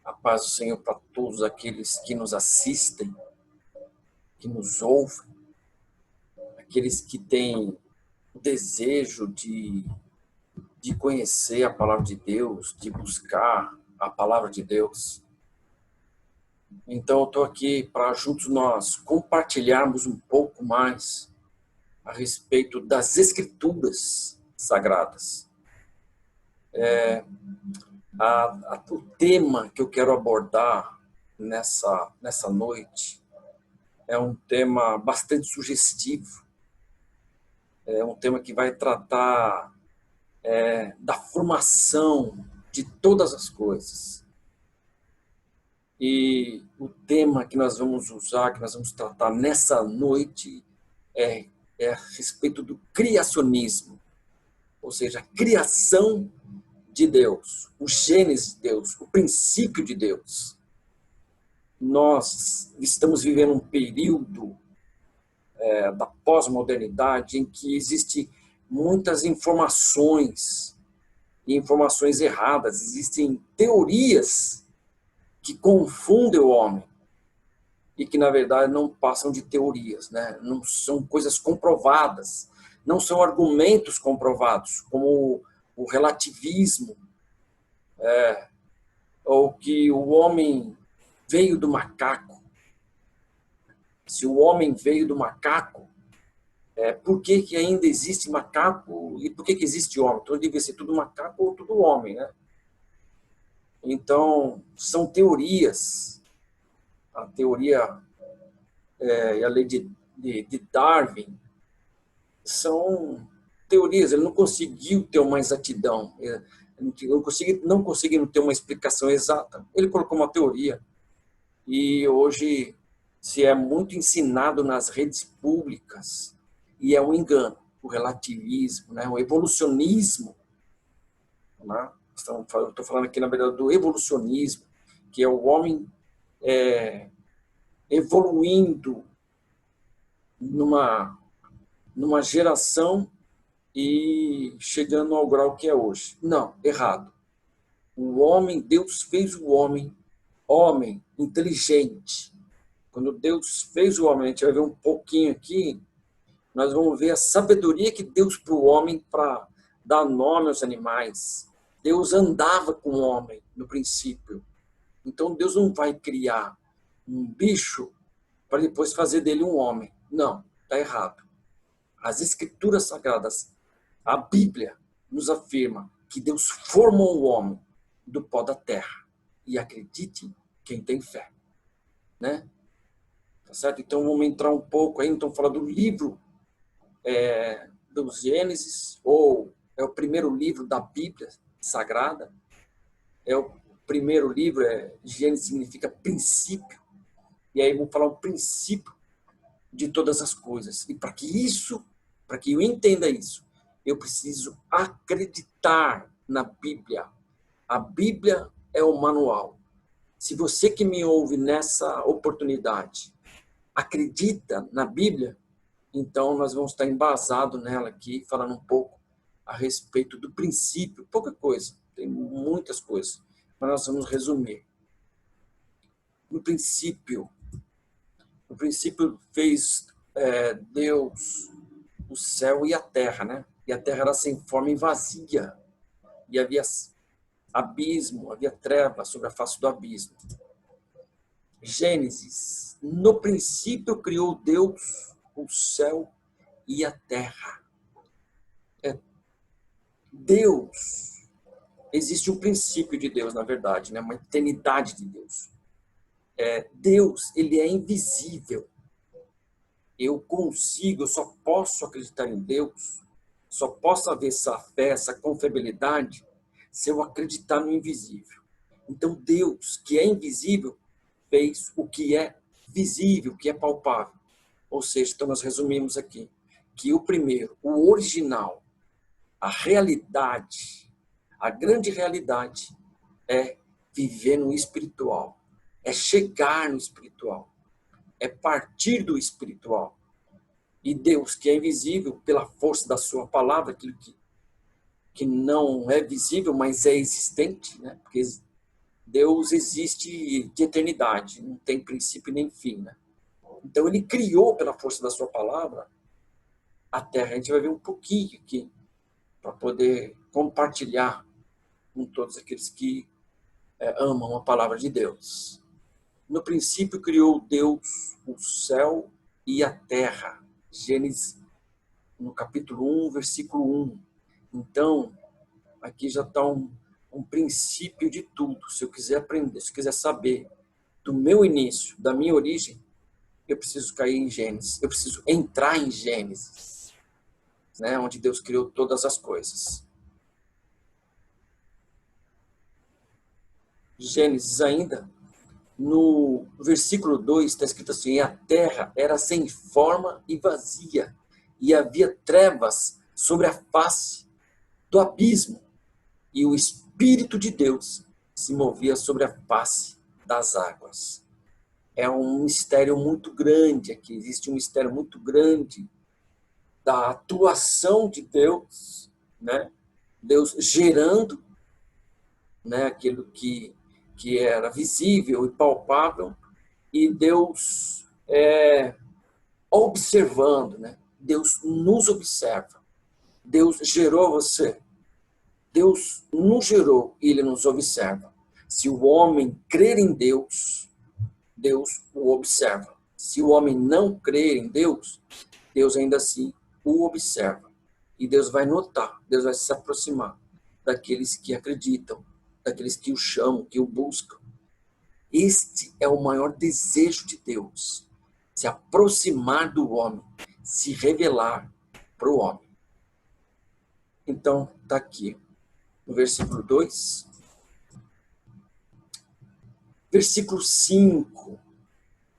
A paz do Senhor para todos aqueles que nos assistem, que nos ouvem, aqueles que têm o desejo de conhecer a palavra de Deus, de buscar a palavra de Deus. Então, eu estou aqui para juntos nós compartilharmos um pouco mais a respeito das Escrituras Sagradas. O tema que eu quero abordar nessa noite é um tema bastante sugestivo. É um tema que vai tratar da formação de todas as coisas. E o tema que nós vamos usar, que nós vamos tratar nessa noite, é a respeito do criacionismo, ou seja, a criação de Deus, o Gênesis de Deus, o princípio de Deus. Nós estamos vivendo um período da pós-modernidade em que existem muitas informações e informações erradas, existem teorias que confundem o homem e que, na verdade, não passam de teorias, né? Não são coisas comprovadas, não são argumentos comprovados, como o relativismo, ou que o homem veio do macaco. Se o homem veio do macaco, por que ainda existe macaco e por que existe homem? Então, deve ser tudo macaco ou tudo homem, né? Então, são teorias. A teoria e a lei de Darwin são teorias. Ele não conseguiu ter uma exatidão, não conseguiu ter uma explicação exata. Ele colocou uma teoria. E hoje se é muito ensinado nas redes públicas, e é um engano, o relativismo, né? O evolucionismo. Né? Estou falando aqui, na verdade, do evolucionismo, que é o homem evoluindo numa geração e chegando ao grau que é hoje. Não, errado. O homem, Deus fez o homem inteligente. Quando Deus fez o homem, a gente vai ver um pouquinho aqui, nós vamos ver a sabedoria que Deus para o homem para dar nome aos animais. Deus andava com o homem no princípio. Então Deus não vai criar um bicho para depois fazer dele um homem. Não, está errado. As Escrituras Sagradas, a Bíblia, nos afirma que Deus formou o homem do pó da terra. E acredite quem tem fé. Né? Tá certo? Então vamos entrar um pouco aí, então falar do livro do Gênesis, ou é o primeiro livro da Bíblia Sagrada. É o primeiro livro, Gênesis significa princípio. E aí vamos falar o princípio de todas as coisas. E para que eu entenda isso, eu preciso acreditar na Bíblia. A Bíblia é o manual. Se você que me ouve nessa oportunidade acredita na Bíblia, então nós vamos estar embasados nela aqui, falando um pouco a respeito do princípio. Pouca coisa, tem muitas coisas, mas nós vamos resumir. No princípio fez Deus o céu e a terra, né? E a terra era sem forma e vazia. E havia abismo, havia treva sobre a face do abismo. Gênesis. No princípio criou Deus o céu e a terra. Deus, existe um princípio de Deus, na verdade, né? Uma eternidade de Deus. Deus, ele é invisível. Eu só posso acreditar em Deus, só posso haver essa fé, essa confiabilidade, se eu acreditar no invisível. Então, Deus, que é invisível, fez o que é visível, o que é palpável. Ou seja, então nós resumimos aqui que o primeiro, o original, a realidade, a grande realidade é viver no espiritual, é chegar no espiritual, é partir do espiritual. E Deus, que é invisível pela força da sua palavra, aquilo que não é visível, mas é existente, né? Porque Deus existe de eternidade, não tem princípio nem fim, né? Então ele criou pela força da sua palavra a terra. A gente vai ver um pouquinho aqui para poder compartilhar com todos aqueles que amam a palavra de Deus. No princípio criou Deus o céu e a terra. Gênesis, no capítulo 1, versículo 1. Então, aqui já está um princípio de tudo. Se eu quiser aprender, se eu quiser saber do meu início, da minha origem, eu preciso cair em Gênesis. Eu preciso entrar em Gênesis, né, onde Deus criou todas as coisas. Gênesis ainda, no versículo 2, está escrito assim: e a terra era sem forma e vazia, e havia trevas sobre a face do abismo, e o Espírito de Deus se movia sobre a face das águas. É um mistério muito grande aqui, existe um mistério muito grande da atuação de Deus, né? Deus gerando, né, aquilo que era visível e palpável, e Deus observando, né? Deus nos observa. Deus gerou você. Deus nos gerou e Ele nos observa. Se o homem crer em Deus, Deus o observa. Se o homem não crer em Deus, Deus ainda assim o observa. E Deus vai notar, Deus vai se aproximar daqueles que acreditam, daqueles que o chamam, que o buscam. Este é o maior desejo de Deus, se aproximar do homem, se revelar para o homem. Então, está aqui, no versículo 2. Versículo 5,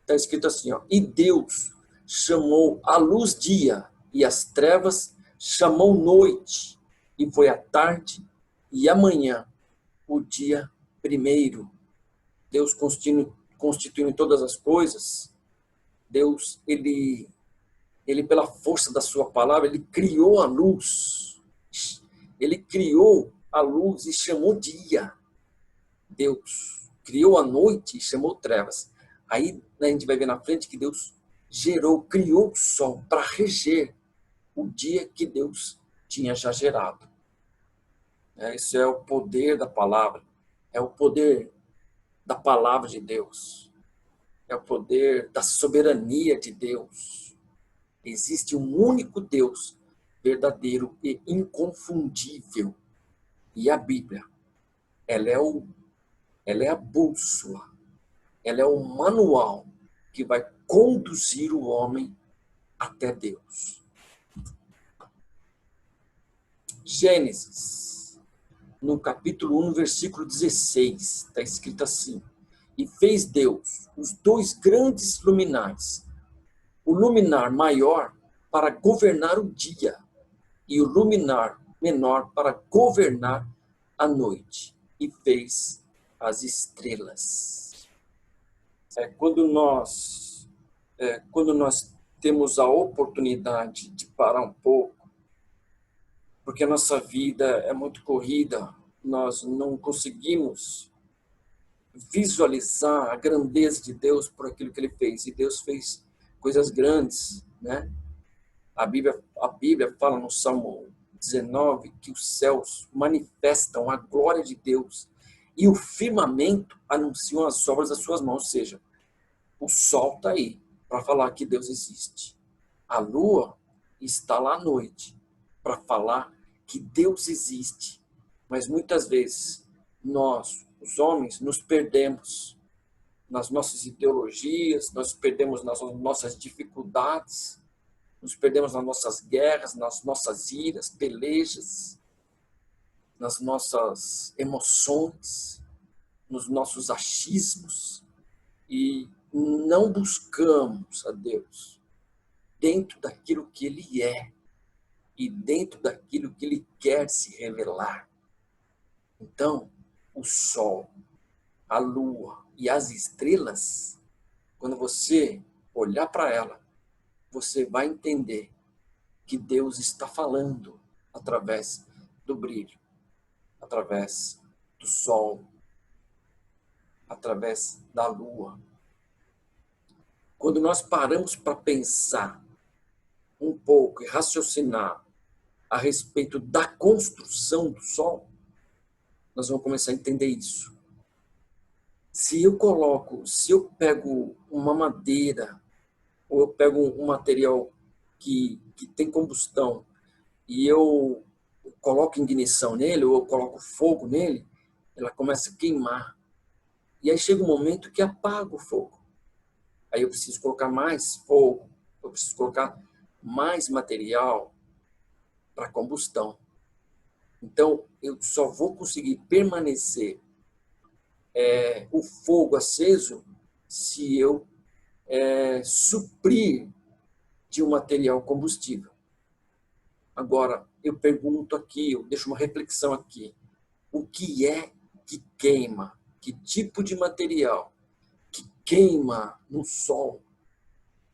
está escrito assim, ó, e Deus chamou a luz dia, e as trevas chamou noite, e foi a tarde e a manhã, o dia primeiro. Deus constituindo todas as coisas. Deus, ele pela força da sua palavra, ele criou a luz. Ele criou a luz e chamou dia. Deus criou a noite e chamou trevas. Aí a gente vai ver na frente que Deus criou o sol para reger o dia que Deus tinha já gerado. Isso é o poder da palavra. É o poder da palavra de Deus. É o poder da soberania de Deus. Existe um único Deus, verdadeiro e inconfundível. E a Bíblia, ela é a bússola, ela é o manual que vai conduzir o homem até Deus. Gênesis, no capítulo 1, versículo 16, está escrito assim: e fez Deus os dois grandes luminares, o luminar maior para governar o dia e o luminar menor para governar a noite, e fez as estrelas. Quando nós temos a oportunidade de parar um pouco, porque a nossa vida é muito corrida, nós não conseguimos visualizar a grandeza de Deus por aquilo que Ele fez. E Deus fez coisas grandes, né? A Bíblia fala no Salmo 19 que os céus manifestam a glória de Deus e o firmamento anunciam as obras das suas mãos. Ou seja, o sol está aí para falar que Deus existe. A lua está lá à noite para falar que Deus existe. Mas muitas vezes nós, os homens, nos perdemos nas nossas ideologias, nós perdemos nas nossas dificuldades, nos perdemos nas nossas guerras, nas nossas iras, pelejas, nas nossas emoções, nos nossos achismos, e não buscamos a Deus dentro daquilo que Ele é e dentro daquilo que Ele quer se revelar. Então, o sol, a lua e as estrelas, quando você olhar para ela, você vai entender que Deus está falando através do brilho, através do sol, através da lua. Quando nós paramos para pensar um pouco e raciocinar a respeito da construção do Sol, nós vamos começar a entender isso. Se eu pego uma madeira, ou eu pego um material que tem combustão, e eu coloco ignição nele, ou eu coloco fogo nele, ela começa a queimar. E aí chega um momento que apaga o fogo. Aí eu preciso colocar mais fogo, eu preciso colocar mais material para combustão. Então, eu só vou conseguir permanecer o fogo aceso se eu suprir de um material combustível. Agora, eu pergunto aqui, eu deixo uma reflexão aqui. O que é que queima? Que tipo de material que queima no sol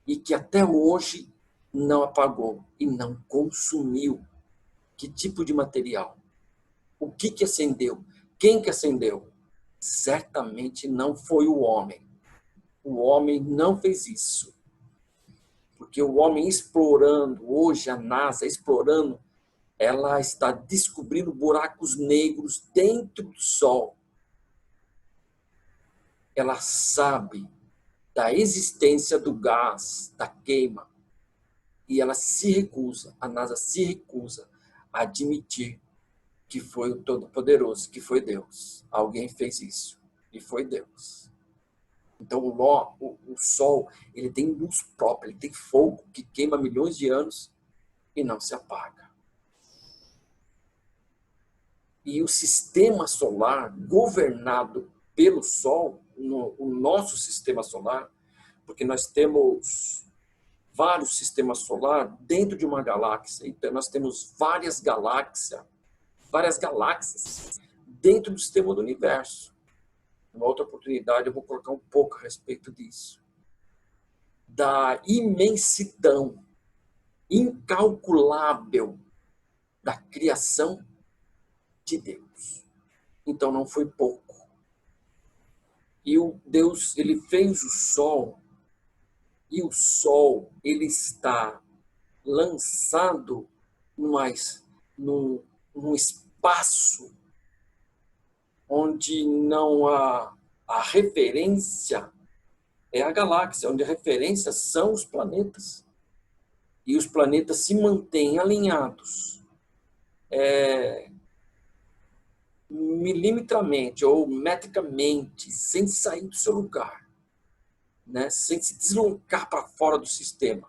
e que até hoje não apagou e não consumiu? Que tipo de material? O que acendeu? Quem que acendeu? Certamente não foi o homem. O homem não fez isso. Porque o homem explorando, hoje a NASA explorando, ela está descobrindo buracos negros dentro do Sol. Ela sabe da existência do gás, da queima, e ela se recusa, a NASA se recusa a admitir que foi o Todo-Poderoso, que foi Deus. Alguém fez isso, e foi Deus. Então o Sol, ele tem luz própria, ele tem fogo que queima milhões de anos e não se apaga. E o sistema solar, governado pelo Sol, o nosso sistema solar, porque nós temos vários sistemas solares dentro de uma galáxia, então nós temos várias galáxias dentro do sistema do universo. Numa outra oportunidade eu vou colocar um pouco a respeito disso. Da imensidão incalculável da criação de Deus. Então não foi pouco. E o Deus, ele fez o Sol, e o Sol, ele está lançado num espaço onde não há a referência, é a galáxia, onde a referência são os planetas. E os planetas se mantêm alinhados milimetramente ou metricamente, sem sair do seu lugar, né? Sem se deslocar para fora do sistema.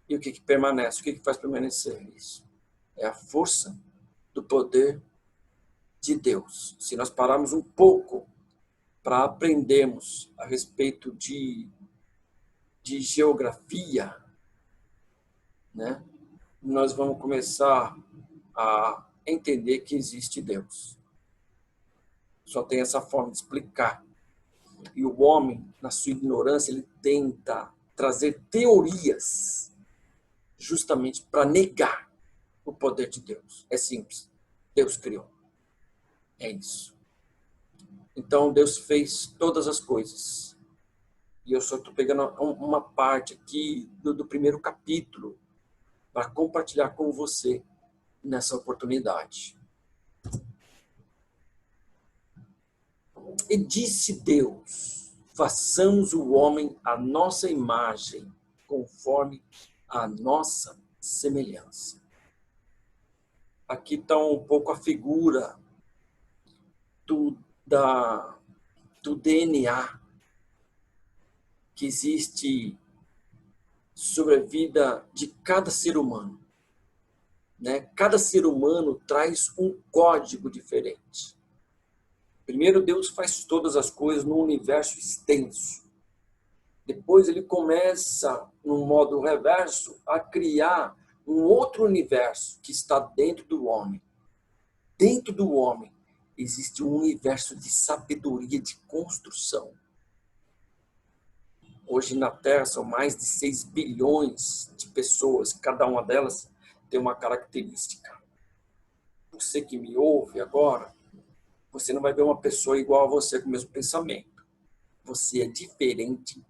E o que permanece? O que faz permanecer isso? É a força do poder de Deus. Se nós pararmos um pouco para aprendermos a respeito de geografia, né, nós vamos começar a entender que existe Deus. Só tem essa forma de explicar. E o homem, na sua ignorância, ele tenta trazer teorias justamente para negar o poder de Deus. É simples. Deus criou. É isso. Então, Deus fez todas as coisas. E eu só estou pegando uma parte aqui do primeiro capítulo para compartilhar com você nessa oportunidade. E disse Deus: façamos o homem à nossa imagem, conforme a nossa semelhança. Aqui está um pouco a figura do DNA que existe sobre a vida de cada ser humano. Né? Cada ser humano traz um código diferente. Primeiro, Deus faz todas as coisas num universo extenso. Depois, ele começa, no modo reverso, a criar um outro universo que está dentro do homem. Dentro do homem existe um universo de sabedoria, de construção. Hoje na Terra são mais de 6 bilhões de pessoas, cada uma delas tem uma característica. Você que me ouve agora, Você não vai ver uma pessoa igual a você com o mesmo pensamento. Você é diferente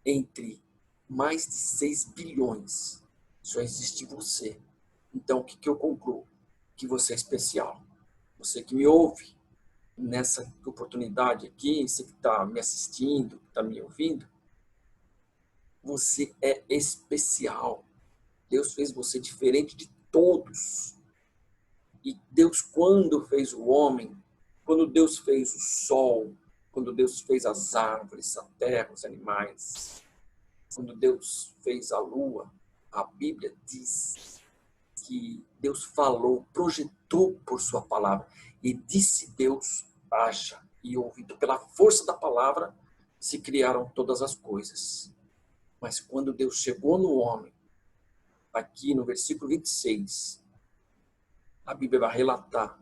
entre mais de 6 bilhões. Só existe você. Então, o que eu concluo? Que você é especial. Você que me ouve nessa oportunidade aqui, você que está me assistindo, que está me ouvindo, você é especial. Deus fez você diferente de todos. E Deus, quando fez o homem, quando Deus fez o sol, quando Deus fez as árvores, a terra, os animais, quando Deus fez a lua, a Bíblia diz que Deus falou, projetou por sua palavra. E disse Deus, haja. E ouvido pela força da palavra, se criaram todas as coisas. Mas quando Deus chegou no homem, aqui no versículo 26, a Bíblia vai relatar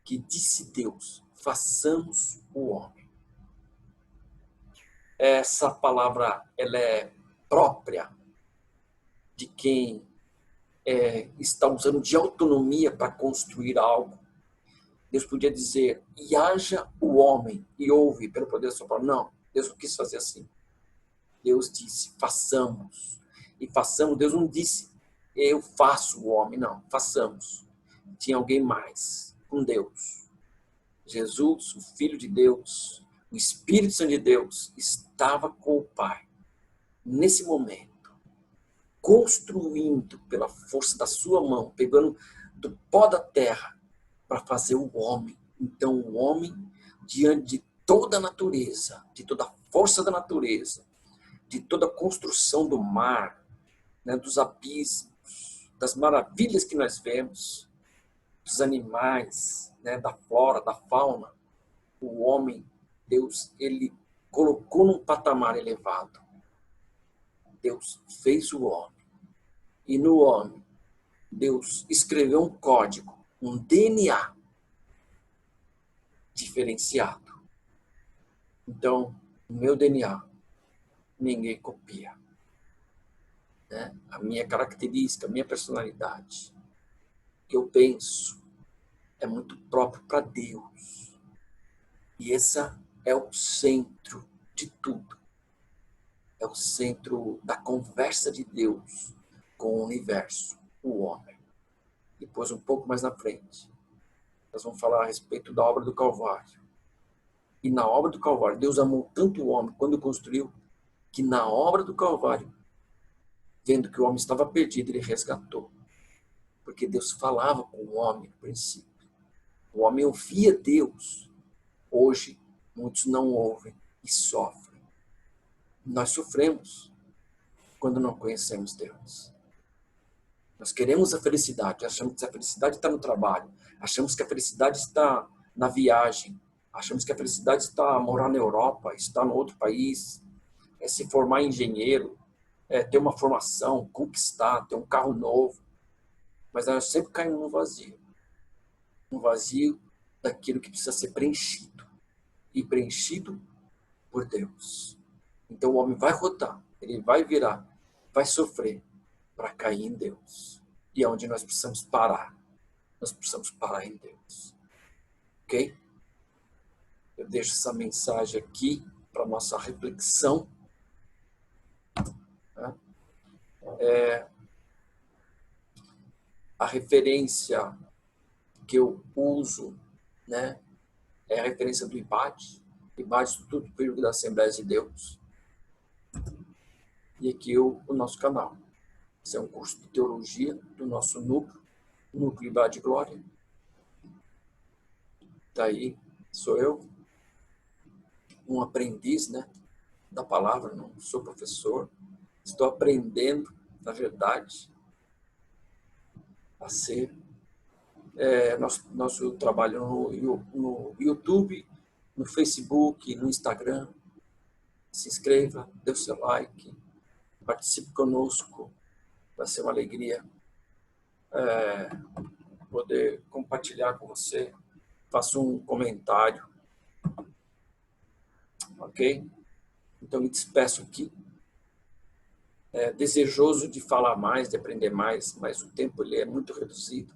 que disse Deus, façamos o homem. Essa palavra, ela é própria de quem está usando de autonomia para construir algo. Deus podia dizer, e haja o homem, e ouve pelo poder da sua palavra. Não, Deus não quis fazer assim. Deus disse, façamos. E façamos, Deus não disse, eu faço o homem, não, façamos. Tinha alguém mais, com Deus. Jesus, o Filho de Deus, o Espírito Santo de Deus, estava com o Pai, nesse momento, construindo pela força da sua mão, pegando do pó da terra, para fazer o homem. Então, o homem, diante de toda a natureza, de toda a força da natureza, de toda a construção do mar, né, dos abismos, das maravilhas que nós vemos, dos animais, né, da flora, da fauna, o homem, Deus, ele colocou num patamar elevado. Deus fez o homem. E no homem, Deus escreveu um código, um DNA diferenciado. Então, o meu DNA, ninguém copia. Né? A minha característica, a minha personalidade, o que eu penso, é muito próprio para Deus. E esse é o centro de tudo. É o centro da conversa de Deus com o universo, o homem. Depois, um pouco mais na frente, nós vamos falar a respeito da obra do Calvário. E na obra do Calvário, Deus amou tanto o homem quando construiu, que na obra do Calvário, vendo que o homem estava perdido, ele resgatou. Porque Deus falava com o homem no princípio. O homem ouvia Deus. Hoje, muitos não ouvem e sofrem. Nós sofremos quando não conhecemos Deus. Nós queremos a felicidade, achamos que a felicidade está no trabalho, achamos que a felicidade está na viagem, achamos que a felicidade está a morar na Europa, está no outro país, se formar engenheiro, ter uma formação, conquistar, ter um carro novo. Mas nós sempre caímos no vazio daquilo que precisa ser preenchido, e preenchido por Deus. Então o homem vai rodar, ele vai virar, vai sofrer para cair em Deus. E é onde nós precisamos parar. Nós precisamos parar em Deus. Ok? Eu deixo essa mensagem aqui para nossa reflexão. A referência que eu uso, né, é a referência do IBAD, Instituto Bíblico da Assembleia de Deus. E aqui o nosso canal. Esse é um curso de teologia do nosso núcleo IBAD Glória. Daí sou eu, um aprendiz, né, da palavra, não sou professor. Estou aprendendo, na verdade, a ser nosso trabalho no YouTube, no Facebook, no Instagram. Se inscreva, dê o seu like, participe conosco. Vai ser uma alegria poder compartilhar com você. Faça um comentário. Ok? Então, me despeço aqui. Desejoso de falar mais, de aprender mais, mas o tempo ele é muito reduzido.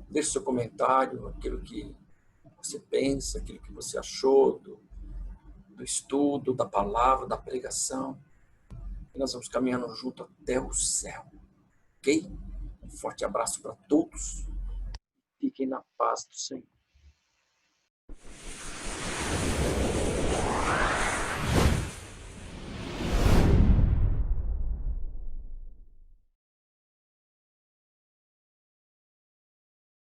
Deixe seu comentário, aquilo que você pensa, aquilo que você achou do estudo, da palavra, da pregação. E nós vamos caminhando junto até o céu. Ok? Um forte abraço para todos. Fiquem na paz do Senhor.